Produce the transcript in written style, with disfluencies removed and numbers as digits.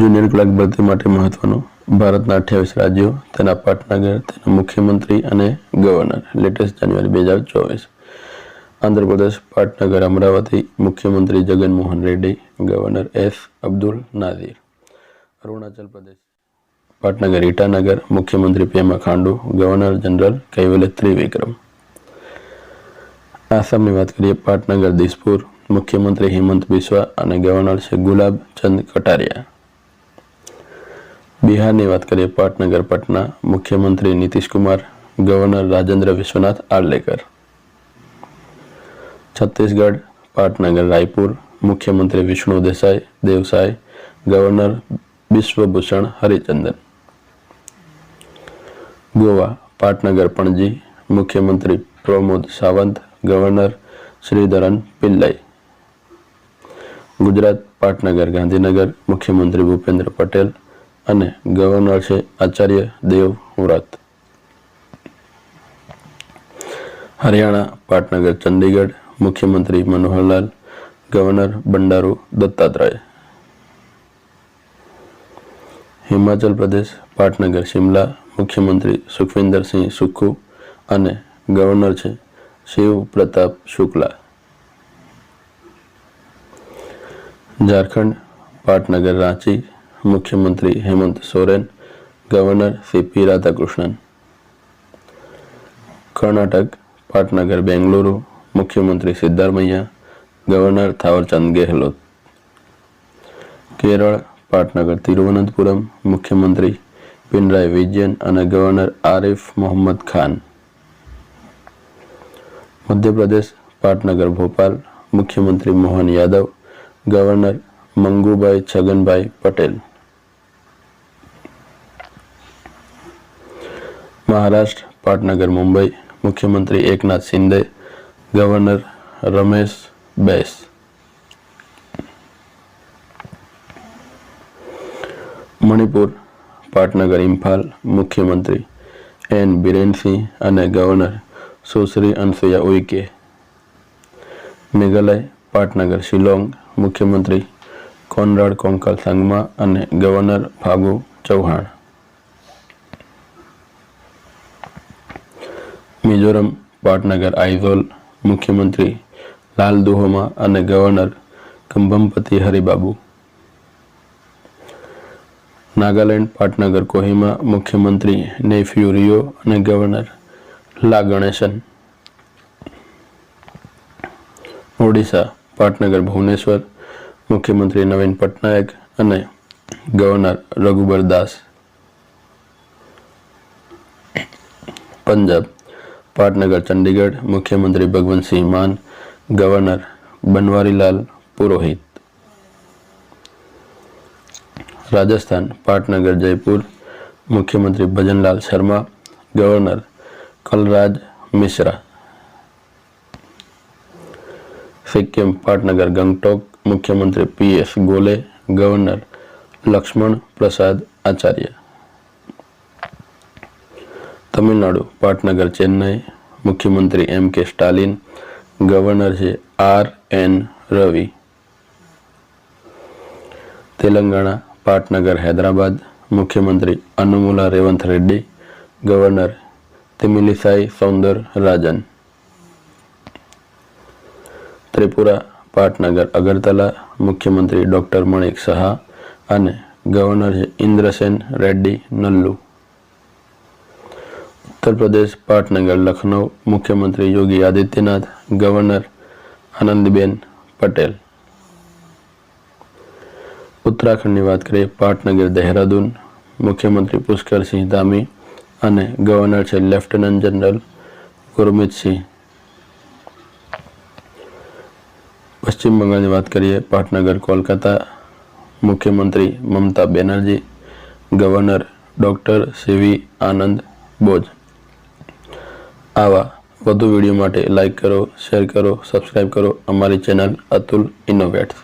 Junior clerk ભરતી માટે મહત્વનું ભારતના 28 રાજ્યો, તેના પાટનગર, તેના મુખ્યમંત્રી અને ગવર્નર. લેટેસ્ટ જાન્યુઆરી 2024. આંધ્રપ્રદેશ પાટનગર અમરાવતી, મુખ્યમંત્રી જગનમોહન રેડ્ડી, ગવર્નર એસ અબ્દુલ નાઝીર. અરુણાચલ પ્રદેશ પાટનગર ઈટાનગર, મુખ્યમંત્રી પેમા ખાંડુ, ગવર્નર જનરલ કૈવલ્ય ત્રિવિક્રમ. આસામની વાત કરીએ, પાટનગર દિસપુર, મુખ્યમંત્રી હિમંત બિસ્વા અને ગવર્નર છે ગુલાબ ચંદ કટારિયા. બિહારની વાત કરીએ, પાટનગર પટના, મુખ્યમંત્રી નીતિશ કુમાર, ગવર્નર રાજેન્દ્ર વિશ્વનાથ આર્લેકર. છત્તીસગઢ પાટનગર રાયપુર, મુખ્યમંત્રી વિષ્ણુ દેવસાઈ, ગવર્નર બિશ્વભૂષણ હરિચંદન. ગોવા પાટનગર પણજી, મુખ્યમંત્રી પ્રમોદ સાવંત, ગવર્નર શ્રીધરન પિલ્લઈ. ગુજરાત પાટનગર ગાંધીનગર, મુખ્યમંત્રી ભૂપેન્દ્ર પટેલ અને ગવર્નર છે આચાર્ય દેવવ્રત. હરિયાણા પાટનગર ચંડીગઢ, મુખ્યમંત્રી મનોહરલાલ, ગવર્નર બંડારુ દત્તાત્રેય. હિમાચલ પ્રદેશ પાટનગર શિમલા, મુખ્યમંત્રી સુખવિન્દરસિંહ સુક્ખુ અને ગવર્નર છે શિવ પ્રતાપ શુક્લા. ઝારખંડ પાટનગર રાંચી, મુખ્યમંત્રી હેમંત સોરેન, ગવર્નર સીપી રાધાકૃષ્ણન. કર્ણાટક પાટનગર બેંગલુરુ, મુખ્યમંત્રી સિદ્ધારમૈયા, ગવર્નર થાવરચંદ ગેહલોત. કેરળ પાટનગર તિરુવનંતપુરમ, મુખ્યમંત્રી પિનરાઈ વિજયન અને ગવર્નર આરિફ મોહમ્મદ ખાન. મધ્યપ્રદેશ પાટનગર ભોપાલ, મુખ્યમંત્રી મોહન યાદવ, ગવર્નર મંગુભાઈ છગનભાઈ પટેલ. મહારાષ્ટ્ર પાટનગર મુંબઈ, મુખ્યમંત્રી એકનાથ શિંદે, ગવર્નર રમેશ બૈસ. મણિપુર પાટનગર ઇમ્ફાલ, મુખ્યમંત્રી એન બિરેનસિંહ અને ગવર્નર સુશ્રી અનસુયા ઉઇકે. મેઘાલય પાટનગર શિલોંગ, મુખ્યમંત્રી કોનરાડ કોંકાલ સંગમા અને ગવર્નર ફાગુ ચૌહાણ. મિઝોરમ પાટનગર આઇઝોલ, મુખ્યમંત્રી લાલ દુહોમા અને ગવર્નર કંભમપતિ હરિબાબુ. નાગાલેન્ડ પાટનગર કોહિમા, મુખ્યમંત્રી નેફ્યુ રિયો અને ગવર્નર લા ગણેશન. ઓડિશા પાટનગર ભુવનેશ્વર, મુખ્યમંત્રી નવીન પટનાયક અને ગવર્નર રઘુબર દાસ. પંજાબ પાટનગર ચંડીગઢ, મુખ્યમંત્રી ભગવંતસિંહ માન, ગવર્નર બનવારીલાલ પુરોહિત. રાજસ્થાન પાટનગર જયપુર, મુખ્યમંત્રી ભજનલાલ શર્મા, ગવર્નર કલરાજ મિશ્રા. સિક્કિમ પાટનગર ગંગટોક, મુખ્યમંત્રી પીએસ ગોલે, ગવર્નર લક્ષ્મણ પ્રસાદ આચાર્ય. તમિલનાડુ પાટનગર ચેન્નઈ, મુખ્યમંત્રી એમ કે સ્ટાલિન, ગવર્નર છે આર એન રવિ. તેલંગાણા પાટનગર હૈદરાબાદ, મુખ્યમંત્રી અનુમુલા રેવંત રેડ્ડી, ગવર્નર તિમિલિસાઈ સૌંદર રાજન. ત્રિપુરા પાટનગર અગરતલા, મુખ્યમંત્રી ડોક્ટર મણિક સહા અને ગવર્નર છે ઇન્દ્રસેન રેડ્ડી નલ્લુ. ઉત્તર પ્રદેશ પાટનગર લખનઉ, મુખ્યમંત્રી યોગી આદિત્યનાથ, ગવર્નર આનંદીબેન પટેલ. ઉત્તરાખંડની વાત કરીએ, પાટનગર દહેરાદૂન, મુખ્યમંત્રી પુષ્કરસિંહ ધામી અને ગવર્નર છે લેફ્ટનન્ટ જનરલ ગુરમીતસિંહ. પશ્ચિમ બંગાળની વાત કરીએ, પાટનગર કોલકાતા, મુખ્યમંત્રી મમતા બેનર્જી, ગવર્નર ડોક્ટર સીવી આનંદ બોઝ. આવા વધુ વિડીયો માટે લાઈક કરો, શેર કરો, સબસ્ક્રાઈબ કરો અમારી ચેનલ અતુલ ઇનોવેટ્સ.